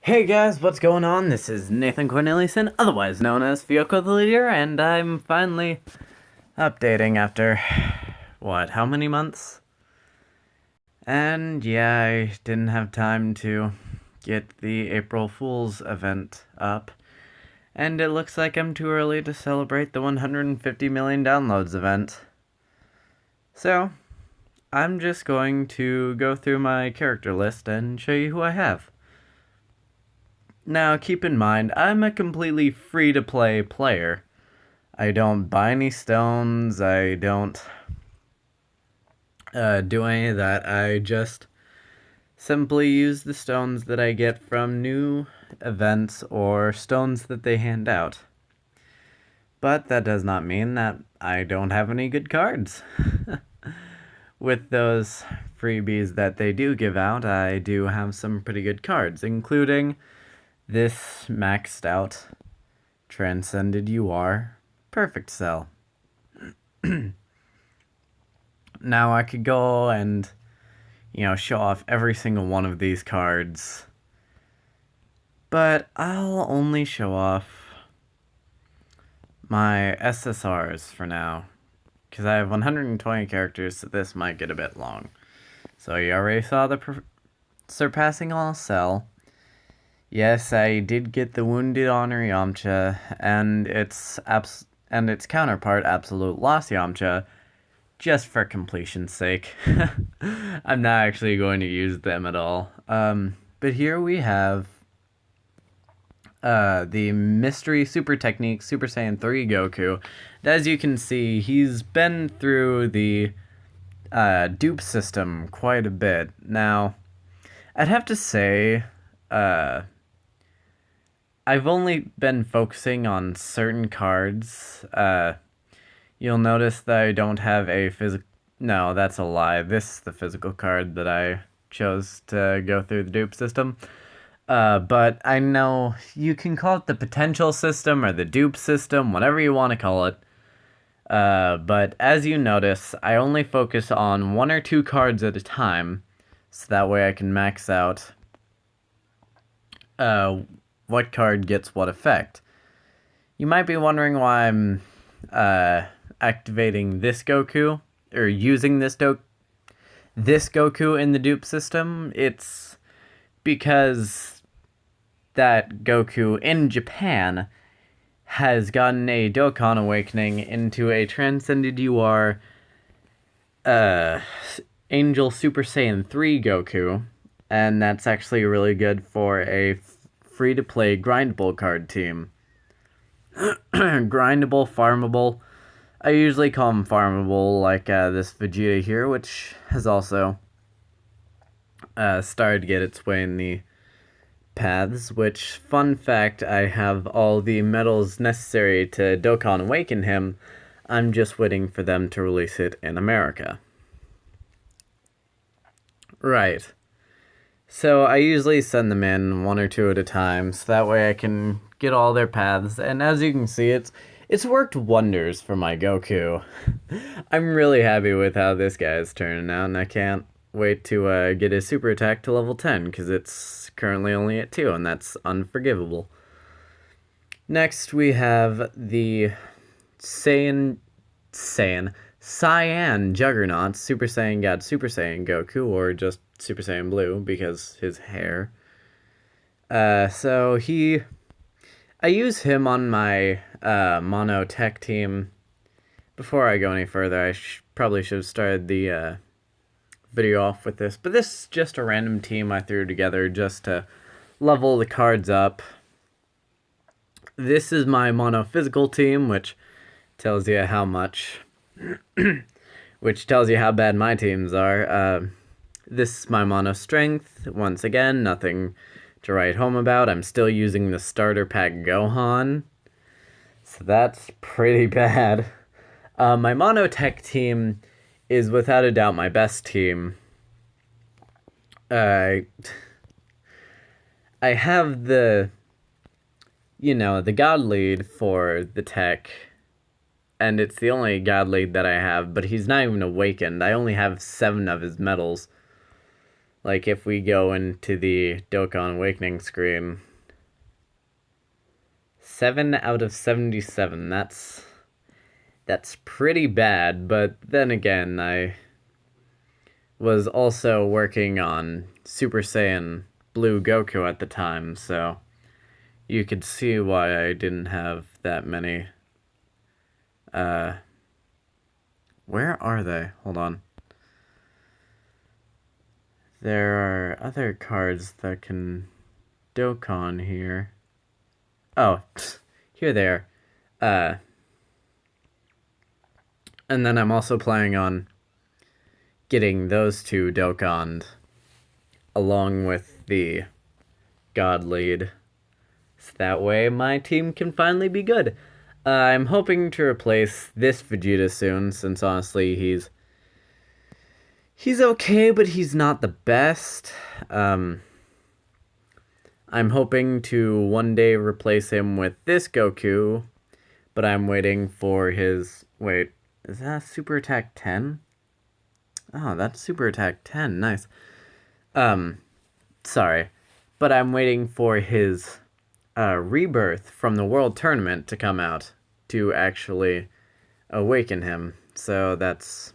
Hey guys, what's going on? This is Nathan Corneliuson, otherwise known as Fiocco the Leader, and I'm finally updating after, how many months? And yeah, I didn't have time to get the April Fool's event up, and it looks like I'm too early to celebrate the 150 million downloads event. So, I'm just going to go through my character list and show you who I have. Now, keep in mind, I'm a completely free-to-play player. I don't buy any stones, I don't do any of that. I just simply use the stones that I get from new events or stones that they hand out. But that does not mean that I don't have any good cards. With those freebies that they do give out, I do have some pretty good cards, including this maxed out Transcended UR Perfect Cell. Now I could go and, show off every single one of these cards, but I'll only show off my SSRs for now, because I have 120 characters, so this might get a bit long. So you already saw the Surpassing All Cell. Yes, I did get the Wounded Honor Yamcha, and its counterpart, Absolute Loss Yamcha, just for completion's sake. I'm not actually going to use them at all. But here we have the Mystery Super Technique Super Saiyan 3 Goku. And as you can see, he's been through the dupe system quite a bit. Now, I'd have to say, I've only been focusing on certain cards. You'll notice that I don't have a physical... No, that's a lie. This is the physical card that I chose to go through the dupe system. But I know you can call it the potential system or the dupe system, whatever you want to call it. But as you notice, I only focus on one or two cards at a time, so that way I can max out what card gets what effect. You might be wondering why I'm activating this Goku, or using this Goku in the dupe system. It's because that Goku in Japan has gotten a Dokkan Awakening into a Transcended UR Angel Super Saiyan 3 Goku, and that's actually really good for a free-to-play grindable card team. Grindable, farmable. I usually call them farmable, like this Vegeta here, which has also started to get its way in the paths, which, fun fact, I have all the medals necessary to Dokkan Awaken him. I'm just waiting for them to release it in America. Right. So I usually send them in one or two at a time, so that way I can get all their paths, and as you can see, it's worked wonders for my Goku. I'm really happy with how this guy is turning out, and I can't wait to get his super attack to level 10, because it's currently only at 2, and that's unforgivable. Next, we have the Cyan Juggernaut, Super Saiyan God Super Saiyan Goku, or just Super Saiyan Blue, because his hair. So I use him on my mono tech team. Before I go any further, I probably should have started the video off with this, but this is just a random team I threw together just to level the cards up. This is my mono physical team, which tells you how much, which tells you how bad my teams are. This is my mono strength. Once again, nothing to write home about. I'm still using the starter pack Gohan, so that's pretty bad. My mono tech team is without a doubt my best team. I have the god lead for the tech, and it's the only god lead that I have, but he's not even awakened. I only have 7 of his medals. Like, if we go into the Dokkan Awakening screen, 7 out of 77. That's pretty bad, but then again, I was also working on Super Saiyan Blue Goku at the time, so you could see why I didn't have that many. Where are they? Hold on. There are other cards that can Dokkan here. Oh, here they are. And then I'm also planning on getting those two Dokkan along with the God Lead. So that way my team can finally be good. I'm hoping to replace this Vegeta soon, since honestly he's okay, but he's not the best. I'm hoping to one day replace him with this Goku, but I'm waiting for his... Wait, is that Super Attack 10? Oh, that's Super Attack 10, nice. Sorry. But I'm waiting for his rebirth from the World Tournament to come out to actually awaken him. So that's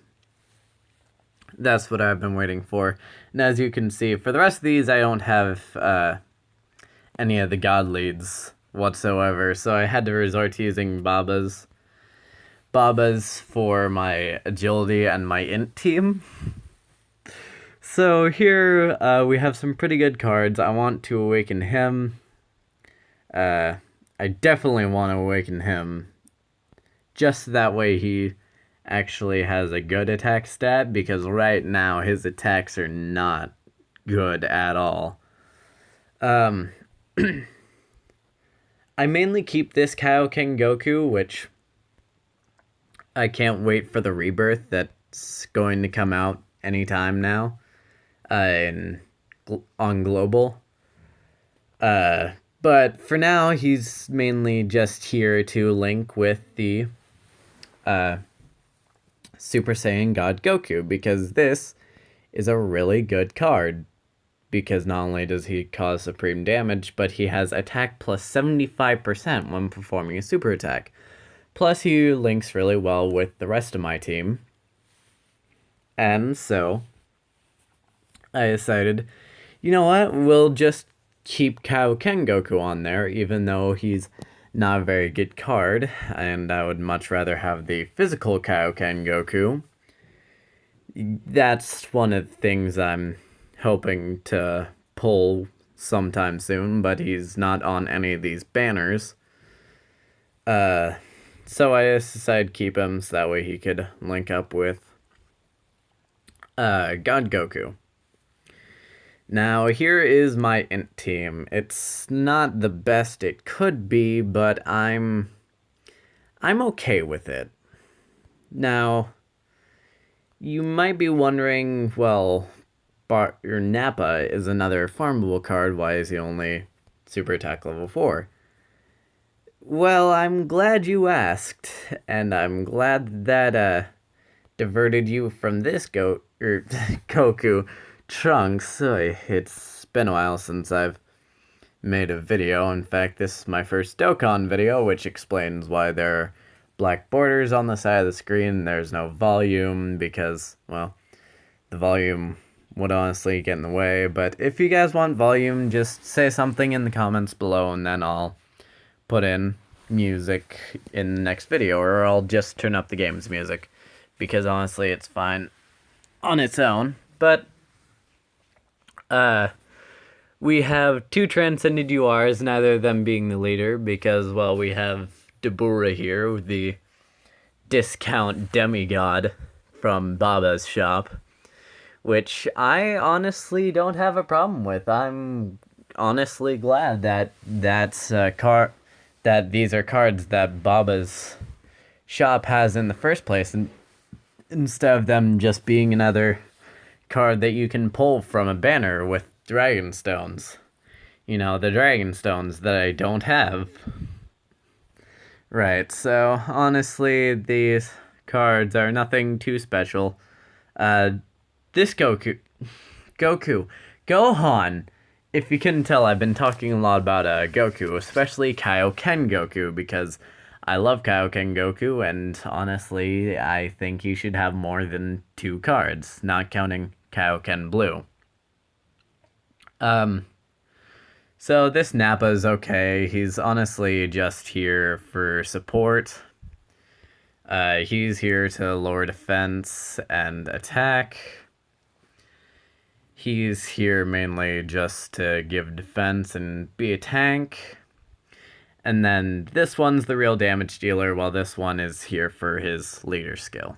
what I've been waiting for. And as you can see, for the rest of these, I don't have any of the God Leads whatsoever. So I had to resort to using Babas for my agility and my int team. So here we have some pretty good cards. I want to awaken him. I definitely want to awaken him. Just that way he actually has a good attack stat, because right now his attacks are not good at all. I mainly keep this Kaioken Goku, which I can't wait for the rebirth that's going to come out anytime now on Global. But for now, he's mainly just here to link with the Super Saiyan God Goku, because this is a really good card. Because not only does he cause supreme damage, but he has attack plus 75% when performing a super attack. Plus, he links really well with the rest of my team. And so, I decided, you know what, we'll just keep Kaioken Goku on there, even though he's not a very good card, and I would much rather have the physical Kaioken Goku. That's one of the things I'm hoping to pull sometime soon, but he's not on any of these banners. So I just decided to keep him so that way he could link up with God Goku. Now, here is my int team. It's not the best it could be, but I'm okay with it. Now, you might be wondering, well, your Nappa is another farmable card. Why is he only super attack level 4? Well, I'm glad you asked, and I'm glad that diverted you from this Goku Trunks. It's been a while since I've made a video. In fact, this is my first Dokkan video, which explains why there are black borders on the side of the screen. There's no volume because, well, the volume would honestly get in the way. But if you guys want volume, just say something in the comments below, and then I'll put in music in the next video, or I'll just turn up the game's music, because honestly it's fine on its own. But we have two transcended URs, neither of them being the leader, because, well, we have Dabura here, the discount demigod from Baba's shop, which I honestly don't have a problem with. I'm honestly glad that that these are cards that Baba's shop has in the first place, and instead of them just being another card that you can pull from a banner with Dragon Stones. You know, the Dragon Stones that I don't have. Right, so honestly, these cards are nothing too special. This Goku Goku, Gohan. If you couldn't tell, I've been talking a lot about Goku, especially Kaioken Goku, because I love Kaioken Goku, and honestly, I think he should have more than 2 cards, not counting Kaioken Blue. So this Nappa's okay. He's honestly just here for support. He's here to lower defense and attack. He's here mainly just to give defense and be a tank. And then this one's the real damage dealer, while this one is here for his leader skill.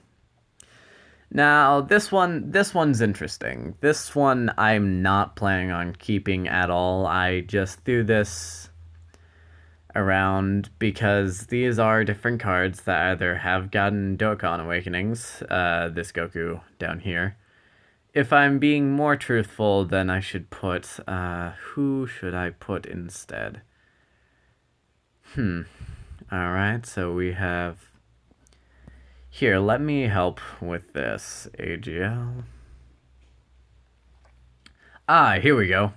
Now, this one's interesting. This one I'm not planning on keeping at all. I just threw this around because these are different cards that either have gotten Dokkan Awakenings, this Goku down here. If I'm being more truthful, then I should put, who should I put instead? Alright, so we have... Here, let me help with this. AGL. Here we go.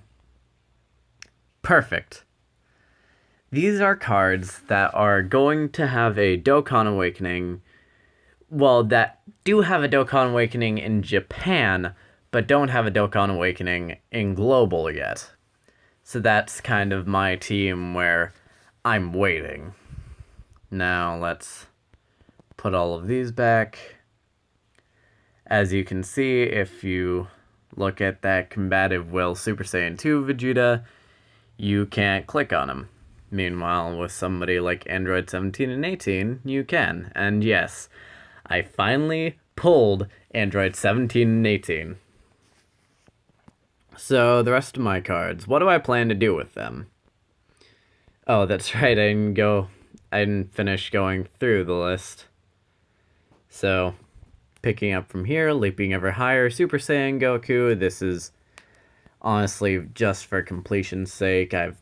Perfect. These are cards that are going to have a Dokkan Awakening. Well, that do have a Dokkan Awakening in Japan, but don't have a Dokkan Awakening in Global yet. So that's kind of my team where I'm waiting. Now, let's put all of these back. As you can see, if you look at that Combative Will Super Saiyan 2 Vegeta, you can't click on him. Meanwhile, with somebody like Android 17 and 18, you can. And yes, I finally pulled Android 17 and 18. So, the rest of my cards, what do I plan to do with them? Oh, that's right, I didn't finish going through the list. So, picking up from here, leaping ever higher, Super Saiyan Goku. This is honestly just for completion's sake. I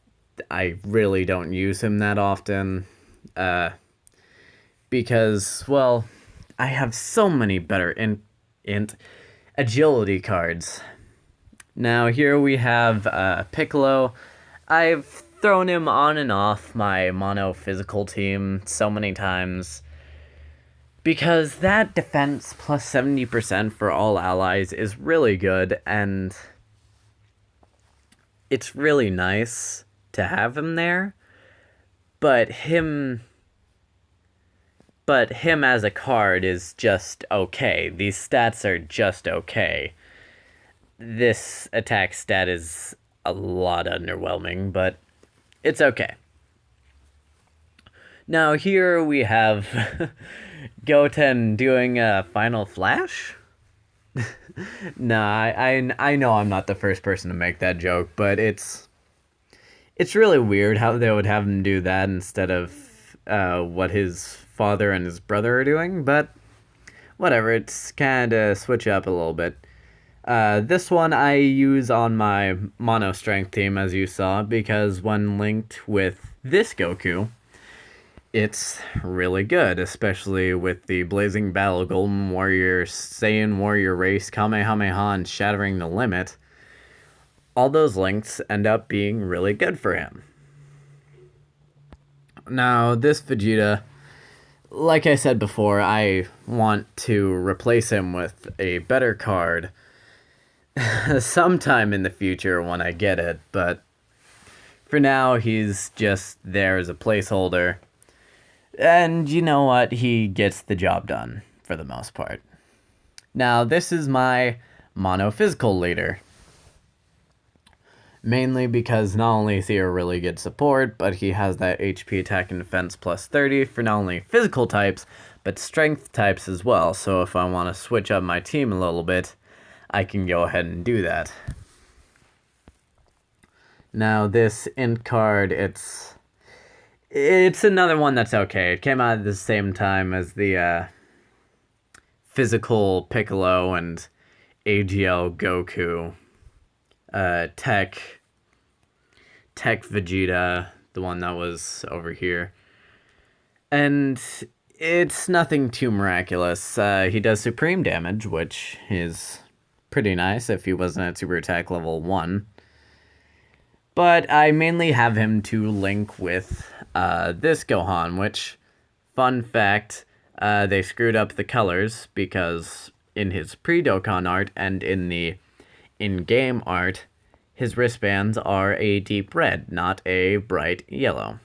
really don't use him that often. Because, well, I have so many better int agility cards. Now, here we have Piccolo. I've thrown him on and off my mono physical team so many times, because that defense plus 70% for all allies is really good, and it's really nice to have him there, but him as a card is just okay. These stats are just okay. This attack stat is a lot underwhelming, but it's okay. Now here we have Goten doing a Final Flash? Nah, I know I'm not the first person to make that joke, but it's really weird how they would have him do that instead of what his father and his brother are doing, but whatever, it's kind of switch up a little bit. This one I use on my mono strength team, as you saw, because when linked with this Goku, it's really good, especially with the Blazing Battle, Golden Warrior, Saiyan Warrior Race, Kamehameha, and Shattering the Limit. All those links end up being really good for him. Now, this Vegeta, like I said before, I want to replace him with a better card sometime in the future when I get it, but for now, he's just there as a placeholder. And you know what? He gets the job done, for the most part. Now, this is my monophysical leader. Mainly because not only is he a really good support, but he has that HP attack and defense plus 30 for not only physical types, but strength types as well. So if I want to switch up my team a little bit, I can go ahead and do that. Now, this int card, it's another one that's okay. It came out at the same time as the physical Piccolo and AGL Goku. Tech Vegeta, the one that was over here. And it's nothing too miraculous. He does supreme damage, which is pretty nice if he wasn't at super attack level 1. But I mainly have him to link with this Gohan, which, fun fact, they screwed up the colors because in his pre-Dokkan art and in the in-game art, his wristbands are a deep red, not a bright yellow.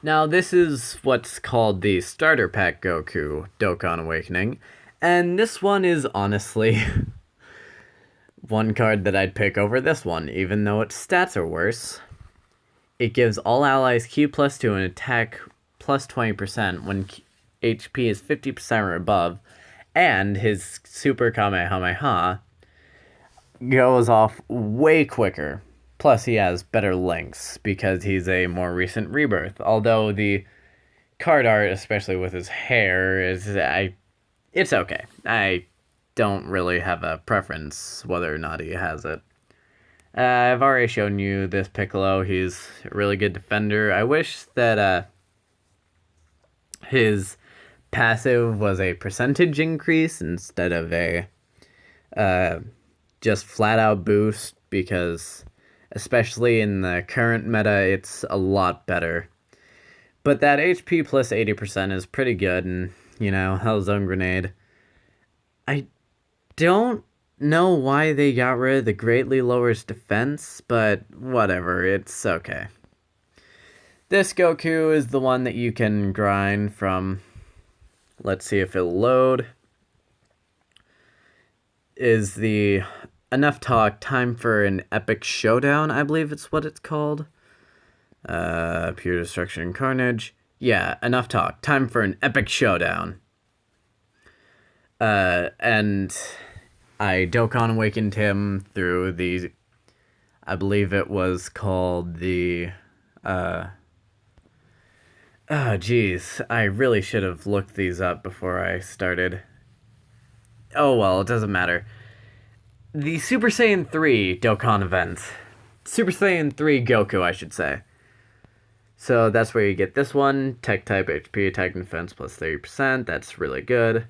Now, this is what's called the Starter Pack Goku Dokkan Awakening, and this one is honestly one card that I'd pick over this one, even though its stats are worse. It gives all allies Q plus 2 and attack plus 20% when HP is 50% or above, and his Super Kamehameha goes off way quicker. Plus, he has better links because he's a more recent rebirth. Although the card art, especially with his hair, it's okay. I don't really have a preference whether or not he has it. I've already shown you this Piccolo. He's a really good defender. I wish that his passive was a percentage increase instead of a just flat out boost, because especially in the current meta, it's a lot better. But that HP plus 80% is pretty good, and, Hell Zone Grenade. I don't know why they got rid of the greatly lowers defense, but whatever, it's okay. This Goku is the one that you can grind from. Let's see if it'll load. Is the Enough Talk, Time for an Epic Showdown, I believe it's what it's called. Pure Destruction and Carnage. Yeah, Enough Talk, Time for an Epic Showdown. And I Dokkan Awakened him through the, I believe it was called the, oh, geez. I really should have looked these up before I started. Oh, well, it doesn't matter. The Super Saiyan 3 Dokkan event. Super Saiyan 3 Goku, I should say. So that's where you get this one. Tech type HP, attack and defense plus 30%. That's really good.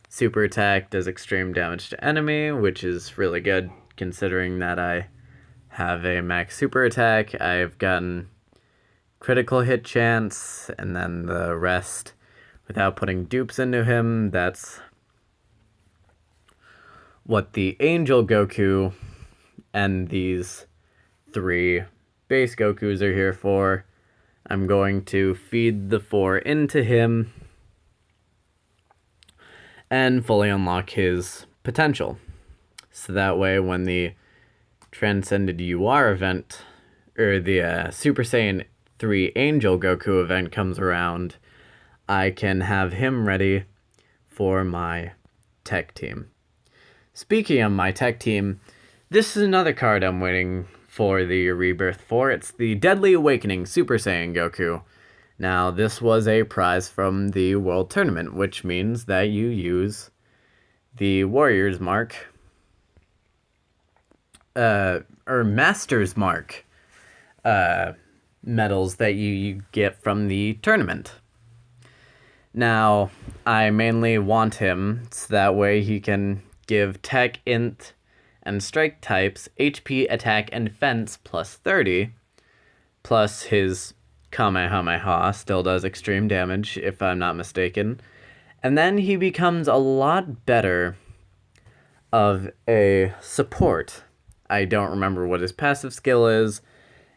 Super attack does extreme damage to enemy, which is really good considering that I have a max super attack. I've gotten critical hit chance, and then the rest without putting dupes into him. That's what the Angel Goku and these 3 base Gokus are here for. I'm going to feed the 4 into him and fully unlock his potential. So that way when the Transcended UR event, or the Super Saiyan 3 Angel Goku event comes around, I can have him ready for my tech team. Speaking of my tech team, this is another card I'm waiting for the rebirth for. It's the Deadly Awakening Super Saiyan Goku. Now, this was a prize from the World Tournament, which means that you use the Warrior's Mark, or Master's Mark, medals that you get from the tournament. Now, I mainly want him so that way he can give Tech, Int, and Strike types HP, Attack, and Defense plus 30, plus his Kamehameha still does extreme damage, if I'm not mistaken. And then he becomes a lot better of a support. I don't remember what his passive skill is,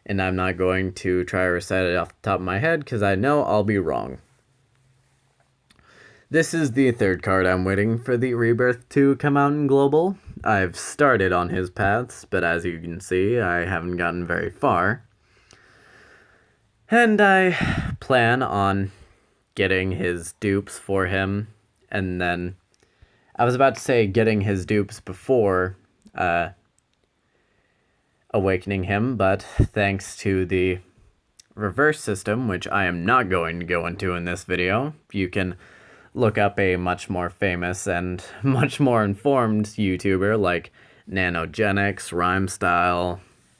and I'm not going to try to recite it off the top of my head, because I know I'll be wrong. This is the 3rd card I'm waiting for the rebirth to come out in Global. I've started on his paths, but as you can see, I haven't gotten very far. And I plan on getting his dupes for him, and then I was about to say getting his dupes before awakening him, but thanks to the reverse system, which I am not going to go into in this video, you can look up a much more famous and much more informed YouTuber like Nanogenics, Rhymestyle,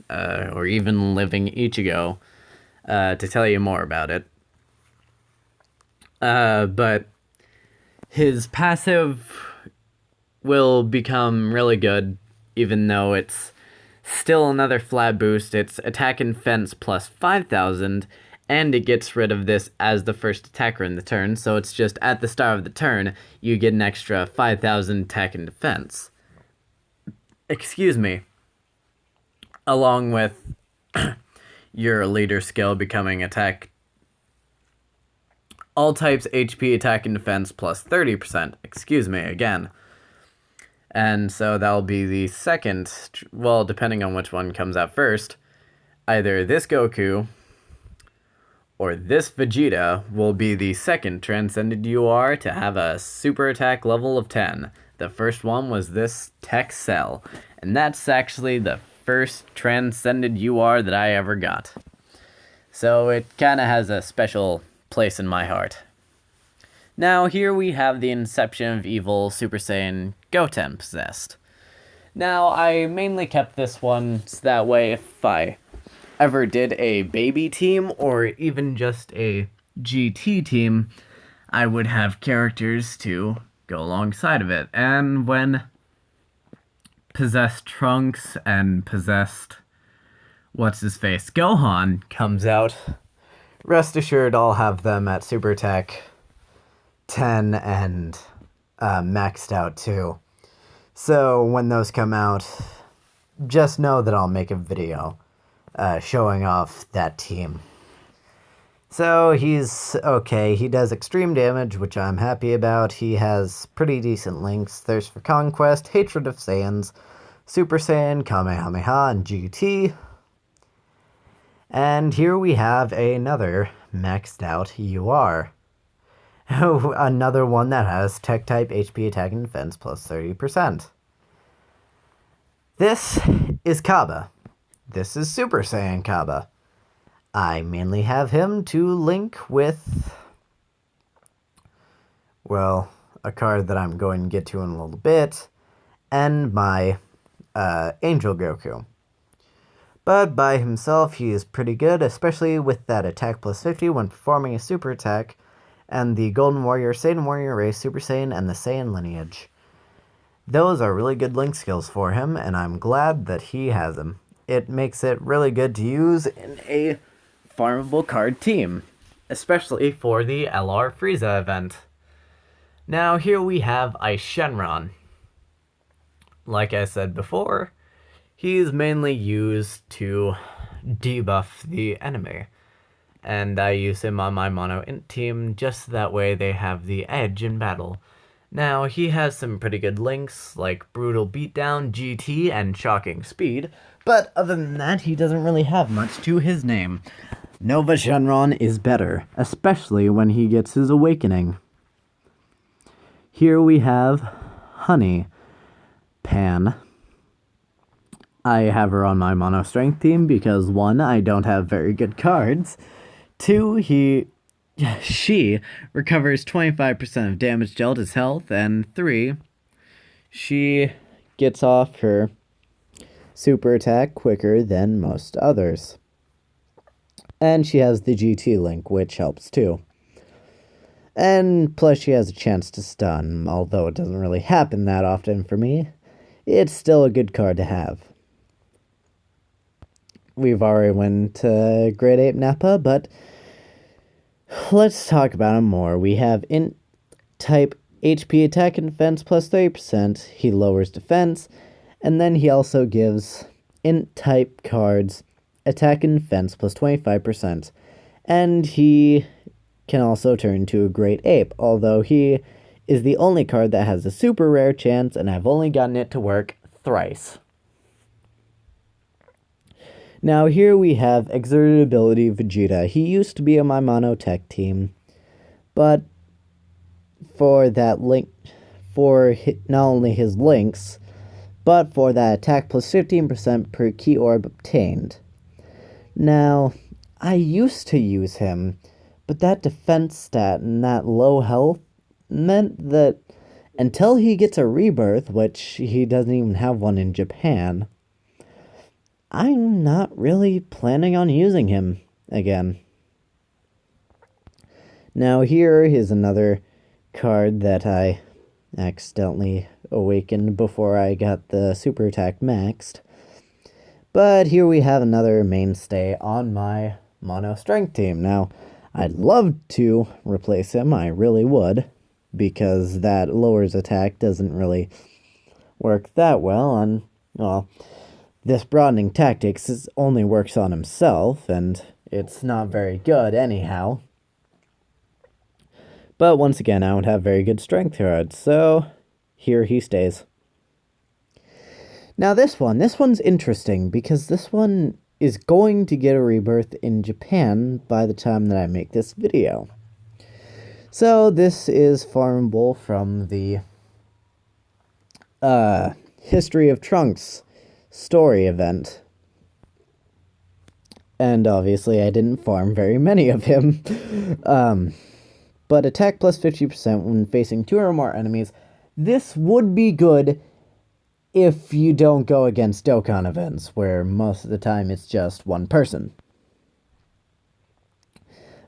or even Living Ichigo to tell you more about it. But his passive will become really good, even though it's still another flat boost. It's attack and defense plus 5,000, and it gets rid of this as the first attacker in the turn, so it's just at the start of the turn, you get an extra 5,000 attack and defense. Excuse me. Along with your leader skill becoming attack all types HP, attack, and defense plus 30%. Excuse me again. And so that'll be the second, well, depending on which one comes out first, either this Goku or this Vegeta will be the second Transcended UR to have a super attack level of 10. The first one was this Tech Cell, and that's actually the first Transcended UR that I ever got. So it kind of has a special place in my heart. Now here we have the Inception of Evil Super Saiyan Goten possessed. Now I mainly kept this one so that way if I ever did a baby team or even just a GT team, I would have characters to go alongside of it. And when possessed Trunks and possessed what's-his-face Gohan comes out, rest assured I'll have them at Super Attack 10 and maxed out too. So when those come out, just know that I'll make a video showing off that team. So he's okay. He does extreme damage, which I'm happy about. He has pretty decent links. Thirst for Conquest, Hatred of Saiyans, Super Saiyan, Kamehameha, and GT. And here we have another maxed out UR. Another one that has Tech type HP attack and defense plus 30%. This is Kaba. This is Super Saiyan Kaba. I mainly have him to link with, well, a card that I'm going to get to in a little bit, and my Angel Goku. But by himself, he is pretty good, especially with that attack plus 50 when performing a super attack, and the Golden Warrior, Saiyan Warrior Race, Super Saiyan, and the Saiyan Lineage. Those are really good link skills for him, and I'm glad that he has them. It makes it really good to use in a farmable card team, especially for the LR Frieza event. Now here we have Ice Shenron. Like I said before, he's mainly used to debuff the enemy, and I use him on my Mono Int team just that way they have the edge in battle. Now, he has some pretty good links, like Brutal Beatdown, GT, and Shocking Speed, but other than that, he doesn't really have much to his name. Nova Shenron is better, especially when he gets his awakening. Here we have Honey Pan. I have her on my Mono Strength team because 1, I don't have very good cards. 2, she recovers 25% of damage dealt as health, and 3, she gets off her super attack quicker than most others. And she has the GT link, which helps too. And plus she has a chance to stun, although it doesn't really happen that often for me. It's still a good card to have. We've already went to Grade 8 Nappa, but let's talk about him more. We have Int type HP attack and defense plus 30%. He lowers defense. And then he also gives Int type cards attack and defense plus 25%. And he can also turn to a Great Ape, although he is the only card that has a super rare chance, and I've only gotten it to work thrice. Now here we have Exerted Ability Vegeta. He used to be on my Mono Tech team, but for that link, for not only his links, but for that attack plus 15% per key orb obtained. Now, I used to use him, but that defense stat and that low health meant that until he gets a rebirth, which he doesn't even have one in Japan, I'm not really planning on using him again. Now here is another card that I accidentally awakened before I got the super attack maxed. But here we have another mainstay on my mono strength team. Now, I'd love to replace him, I really would, because that lowers attack doesn't really work that well on, well, this broadening tactics only works on himself, and it's not very good anyhow. But once again, I don't have very good strength cards, so here he stays. Now this one's interesting because this one is going to get a rebirth in Japan by the time that I make this video. So this is farmable from the History of Trunks story event. And obviously I didn't farm very many of him. But attack plus 50% when facing 2 or more enemies. This would be good if you don't go against Dokkan events, where most of the time it's just one person.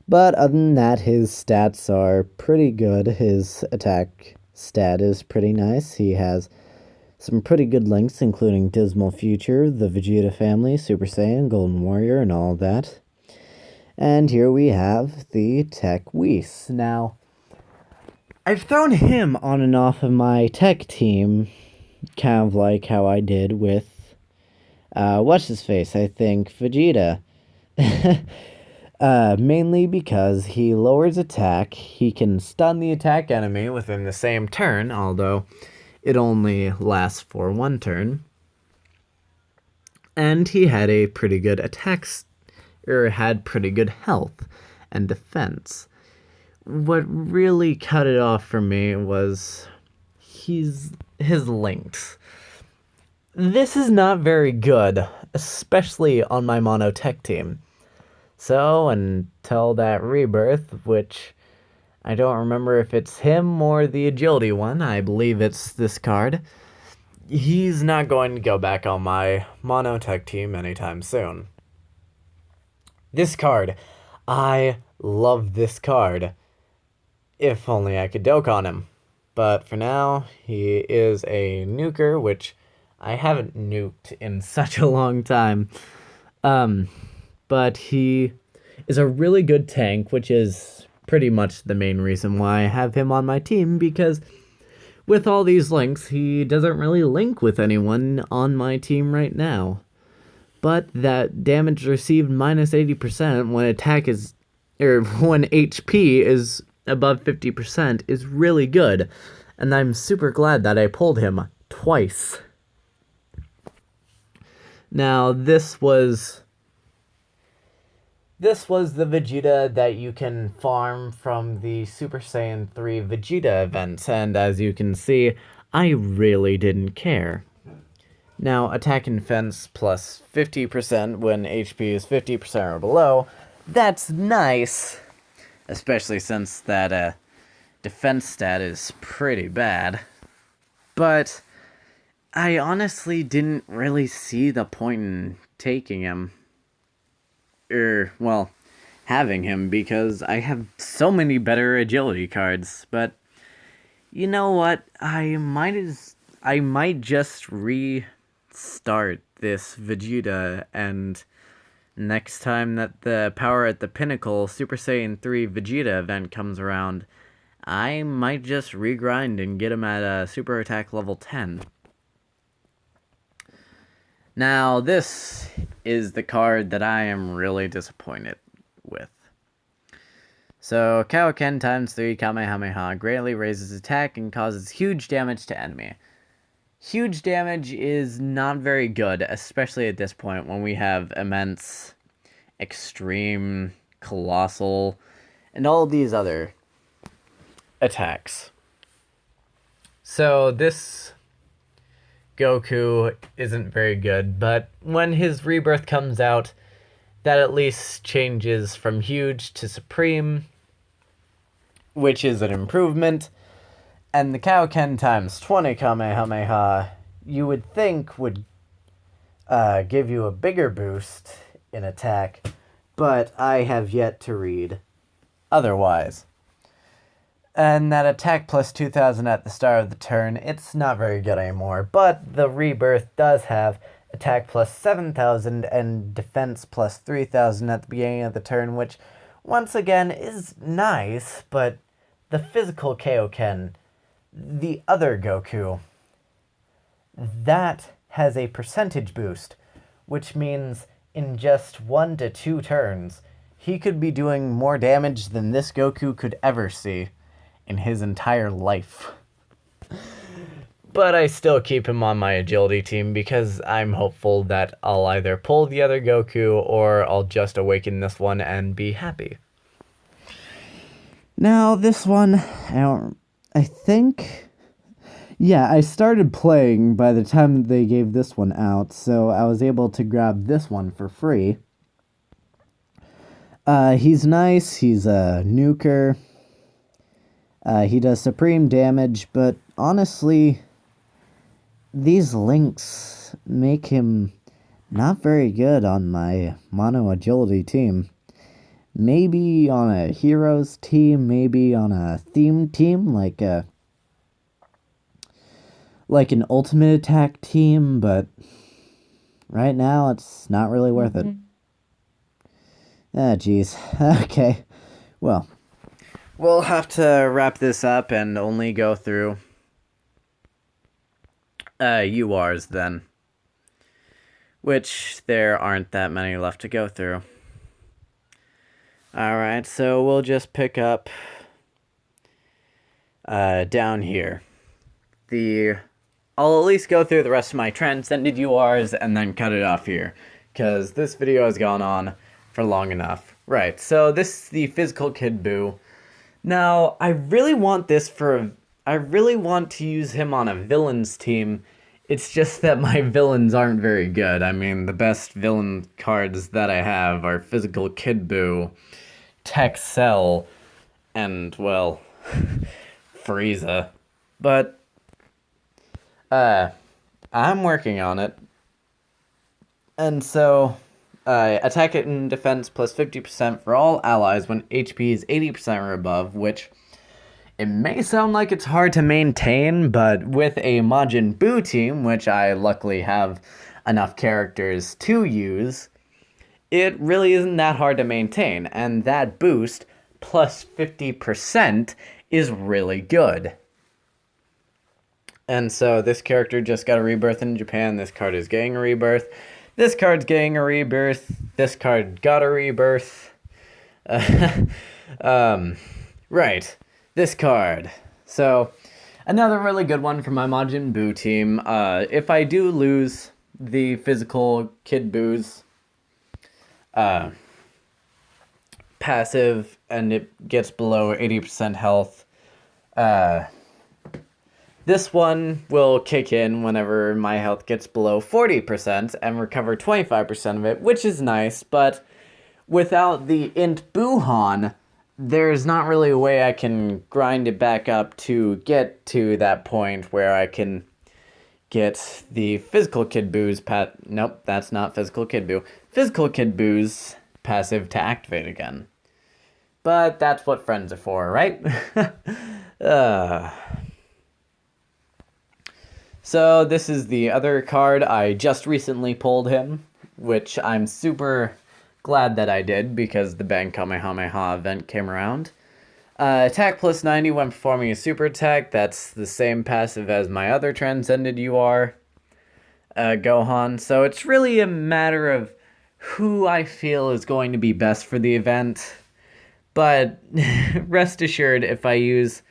But other than that, his stats are pretty good. His attack stat is pretty nice. He has some pretty good links, including Dismal Future, the Vegeta family, Super Saiyan, Golden Warrior, and all of that. And here we have the Tech Whis. Now, I've thrown him on and off of my tech team, kind of like how I did with, what's-his-face, I think, Vegeta. Mainly because he lowers attack, he can stun the attack enemy within the same turn, although it only lasts for 1 turn. And he had a pretty good had pretty good health and defense. What really cut it off for me was his links. This is not very good, especially on my mono tech team. So, until that rebirth, which I don't remember if it's him or the agility one, I believe it's this card, he's not going to go back on my mono tech team anytime soon. This card, I love this card. If only I could Dokkan him. But for now, he is a nuker, which I haven't nuked in such a long time. But he is a really good tank, which is pretty much the main reason why I have him on my team, because with all these links, he doesn't really link with anyone on my team right now. But that damage received minus 80% when when HP is above 50% is really good, and I'm super glad that I pulled him twice. Now, this was the Vegeta that you can farm from the Super Saiyan 3 Vegeta events, and as you can see, I really didn't care. Now, attack and defense plus 50% when HP is 50% or below, that's nice, especially since that defense stat is pretty bad. But I honestly didn't really see the point in taking him. Having him, because I have so many better agility cards. But you know what? I might just restart this Vegeta, and next time that the Power at the Pinnacle Super Saiyan 3 Vegeta event comes around, I might just regrind and get him at a Super Attack level 10. Now, this is the card that I am really disappointed with. So, Kaioken times 3 Kamehameha greatly raises attack and causes huge damage to enemy. Huge damage is not very good, especially at this point when we have immense, extreme, colossal, and all these other attacks. So, this Goku isn't very good, but when his rebirth comes out, that at least changes from huge to supreme, which is an improvement. And the Kaioken times 20 Kamehameha, you would think would give you a bigger boost in attack, but I have yet to read otherwise. And that attack plus 2000 at the start of the turn, it's not very good anymore. But the rebirth does have attack plus 7000 and defense plus 3000 at the beginning of the turn, which once again is nice, but the physical Kaioken, the other Goku, that has a percentage boost, which means in just 1 to 2 turns, he could be doing more damage than this Goku could ever see in his entire life. But I still keep him on my agility team because I'm hopeful that I'll either pull the other Goku or I'll just awaken this one and be happy. Now, this one, I think, yeah, I started playing by the time they gave this one out, so I was able to grab this one for free. He's nice, he's a nuker, he does supreme damage, but honestly, these links make him not very good on my mono agility team. Maybe on a heroes team, maybe on a themed team like an ultimate attack team, but right now it's not really worth it. Ah, jeez. Okay. Well, we'll have to wrap this up and only go through URs then, which there aren't that many left to go through. Alright, so we'll just pick up down here. I'll at least go through the rest of my transcended URs and then cut it off here, because this video has gone on for long enough. Right, so this is the physical Kid Buu. Now, I really want to use him on a villains team. It's just that my villains aren't very good. I mean, the best villain cards that I have are physical Kid Buu, Tech Cell, and, well, Frieza. But, I'm working on it. And so, attack and defense plus 50% for all allies when HP is 80% or above, which it may sound like it's hard to maintain, but with a Majin Buu team, which I luckily have enough characters to use, it really isn't that hard to maintain, and that boost, plus 50%, is really good. And so this character just got a rebirth in Japan, this card is getting a rebirth, this card's getting a rebirth, this card got a rebirth. Right, this card. So, another really good one for my Majin Buu team. If I do lose the physical Kid Buu's passive and it gets below 80% health, this one will kick in whenever my health gets below 40% and recover 25% of it, which is nice, but without the Int Buuhan, there's not really a way I can grind it back up to get to that point where I can get the physical Kid Buu's nope, that's not physical Kid Buu. Physical Kid Buu's passive to activate again. But that's what friends are for, right? So this is the other card. I just recently pulled him, which I'm super glad that I did because the Bang Kamehameha event came around. Attack plus 90 when performing a super attack. That's the same passive as my other Transcended UR, Gohan. So it's really a matter of who I feel is going to be best for the event. But rest assured, if I use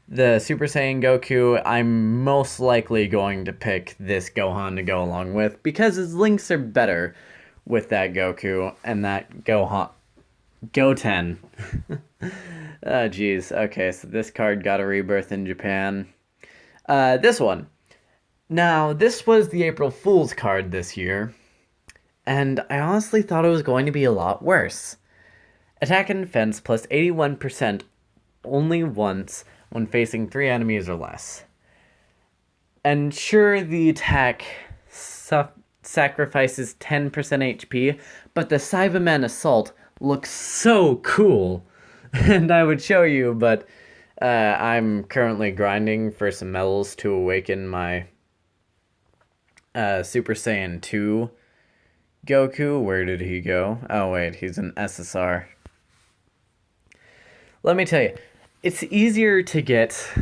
the Super Saiyan Goku, I'm most likely going to pick this Gohan to go along with because his links are better with that Goku and that Gohan. Goten. Oh, jeez. Okay, so this card got a rebirth in Japan. This one. Now, this was the April Fool's card this year, and I honestly thought it was going to be a lot worse. Attack and defense plus 81% only once when facing 3 enemies or less. And sure, the attack sacrifices 10% HP, but the Cyberman Assault looks so cool. And I would show you, but I'm currently grinding for some medals to awaken my Super Saiyan 2 Goku. Where did he go? Oh, wait, he's an SSR. Let me tell you, it's easier to get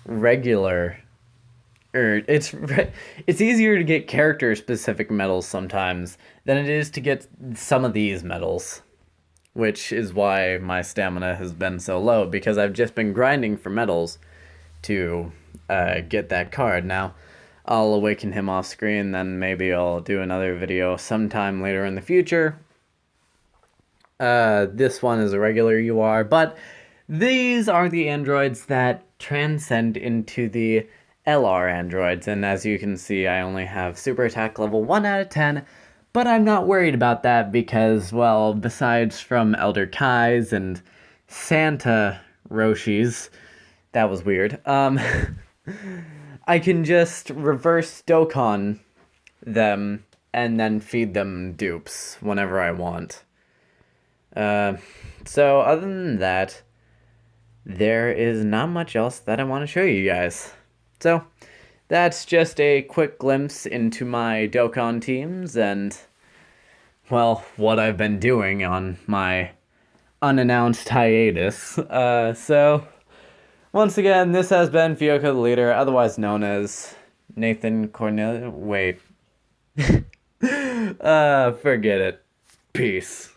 regular or it's easier to get character specific medals sometimes than it is to get some of these medals, which is why my stamina has been so low, because I've just been grinding for medals to get that card. Now I'll awaken him off screen, then maybe I'll do another video sometime later in the future. This one is a regular UR, but these are the androids that transcend into the LR androids, and as you can see, I only have super attack level 1 out of 10, but I'm not worried about that because, well, besides from Elder Kai's and Santa Roshi's, that was weird, I can just reverse Dokkan them and then feed them dupes whenever I want. So other than that, there is not much else that I want to show you guys. So that's just a quick glimpse into my Dokkan teams and, well, what I've been doing on my unannounced hiatus. So once again, this has been Fioka the Leader, otherwise known as Nathan Cornelius. Wait. Forget it. Peace.